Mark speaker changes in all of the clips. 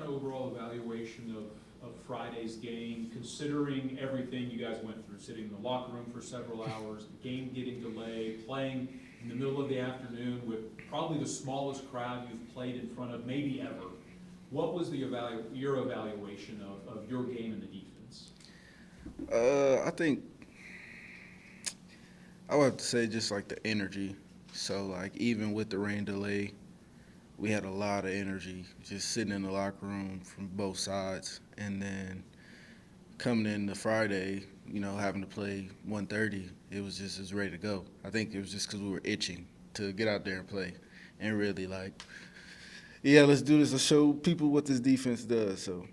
Speaker 1: kind of overall evaluation of Friday's game, considering everything you guys went through, sitting in the locker room for several hours, the game getting delayed, playing in the middle of the afternoon with probably the smallest crowd you've played in front of maybe ever? What was your evaluation of your game and the defense?
Speaker 2: I think I would have to say just like the energy. So like even with the rain delay, we had a lot of energy just sitting in the locker room from both sides, and then coming into Friday, having to play 1:30, it was just as ready to go. I think it was just because we were itching to get out there and play, and really like, yeah, let's do this. Let's show people what this defense does. So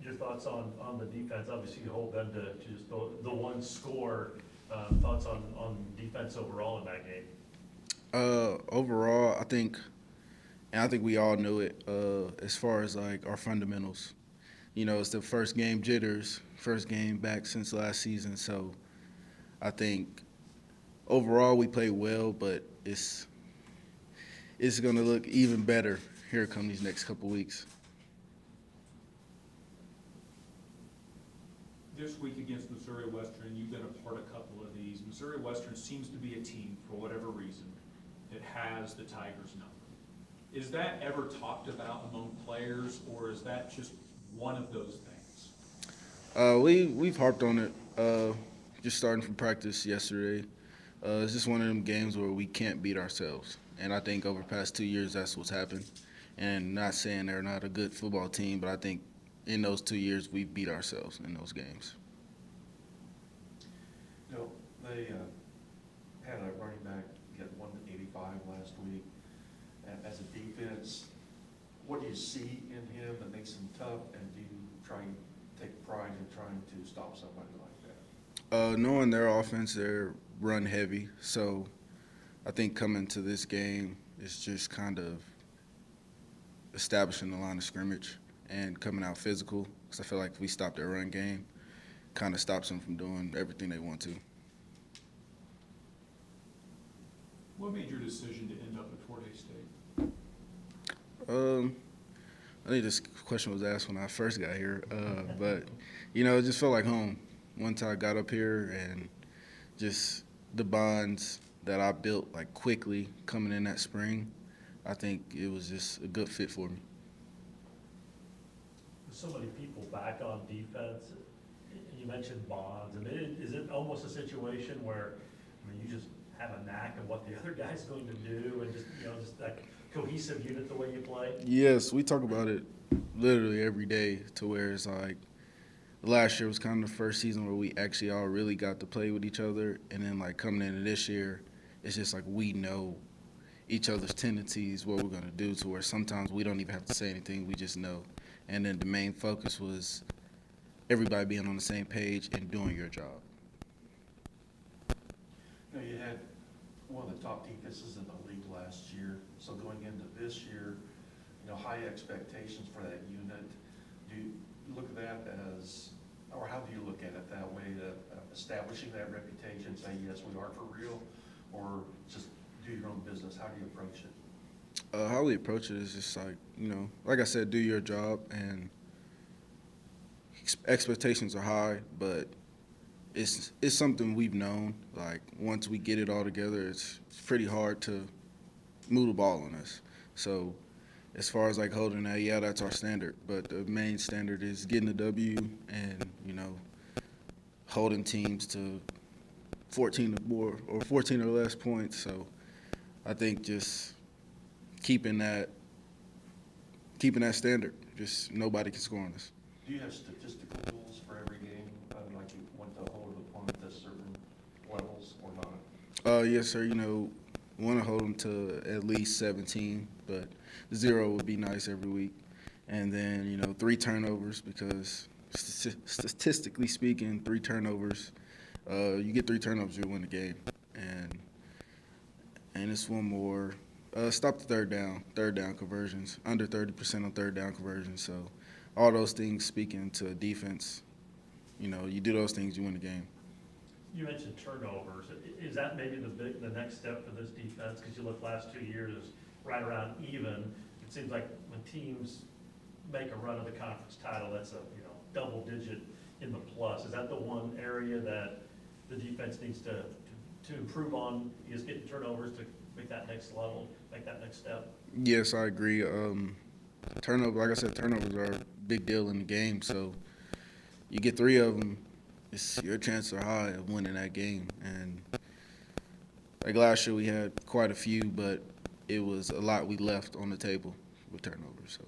Speaker 3: Your thoughts on the defense? Obviously, you hold them to just the one score. Thoughts on defense overall in that game?
Speaker 2: overall, I think we all knew it. As far as like our fundamentals, it's the first game jitters, first game back since last season. So I think overall we played well, but it's gonna look even better here come these next couple weeks.
Speaker 1: This week against Missouri Western, you've been a part of a couple of these. Missouri Western seems to be a team, for whatever reason, that has the Tigers' number. Is that ever talked about among players, or is that just one of those things?
Speaker 2: We've harped on it. Just starting from practice yesterday. It's just one of them games where we can't beat ourselves, and I think over the past 2 years that's what's happened. And not saying they're not a good football team, but I think in those 2 years we beat ourselves in those games.
Speaker 4: They had a running back get 185 last week. As a defense, what do you see in him that makes him tough, and do you try and take pride in trying to stop somebody like that?
Speaker 2: Knowing their offense, they're run heavy, so I think coming to this game is just kind of establishing the line of scrimmage and coming out physical, because I feel like if we stop their run game, kind of stops them from doing everything they want to.
Speaker 1: What made your decision to end up at Fort Hays State?
Speaker 2: I think this question was asked when I first got here, but it just felt like home. Once I got up here, and just the bonds that I built like quickly coming in that spring, I think it was just a good fit for me.
Speaker 3: There's so many people back on defense. You mentioned bonds. I mean, is it almost a situation where, you just have a knack of what the other guy's going to do, and just that cohesive unit the way you play?
Speaker 2: Yes, we talk about it literally every day, to where it's like last year was kind of the first season where we actually all really got to play with each other, and then like coming into this year, it's just like we know each other's tendencies, what we're going to do, to where sometimes we don't even have to say anything, we just know. And then the main focus was everybody being on the same page and doing your job.
Speaker 4: You had one of the top defenses in the league last year, so going into this year, high expectations for that unit. Do you look at that as, or how do you look at it that way, establishing that reputation, say, yes, we are for real, or just do your own business? How do you approach it?
Speaker 2: How we approach it is just like I said, do your job, and expectations are high, but it's something we've known. Like once we get it all together, it's pretty hard to move the ball on us. So as far as like holding that, yeah, that's our standard. But the main standard is getting the W, and holding teams to 14 or more, or 14 or less points. So I think just keeping that standard, just nobody can score on us.
Speaker 4: Do you have statistical goals for every game, like you want to hold an opponent to certain levels or not?
Speaker 2: Yes, sir. Want to hold them to at least 17, but 0 would be nice every week. And then, 3 turnovers, because statistically speaking, 3 turnovers, you get 3 turnovers, you win the game. And it's one more. Stop the third down conversions, under 30% on third down conversions. So all those things speaking to defense, you do those things, you win the game.
Speaker 3: You mentioned turnovers. Is that maybe the next step for this defense? Because you look last 2 years right around even. It seems like when teams make a run of the conference title, that's a, double digit in the plus. Is that the one area that the defense needs to improve on, is getting turnovers to make that next level, make that next step?
Speaker 2: Yes, I agree. Turnover, like I said, turnovers are a big deal in the game. So you get 3 of them, your chances are high of winning that game. And like last year, we had quite a few, but it was a lot we left on the table with turnovers. So.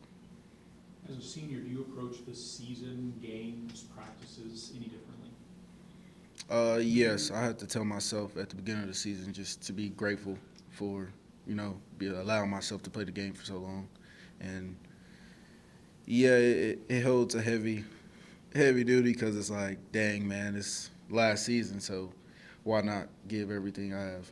Speaker 1: As a senior, do you approach the season, games, practices any differently?
Speaker 2: Yes, I had to tell myself at the beginning of the season just to be grateful for, allowing myself to play the game for so long. And yeah, it holds a heavy duty because it's like, dang, man, it's last season, so why not give everything I have?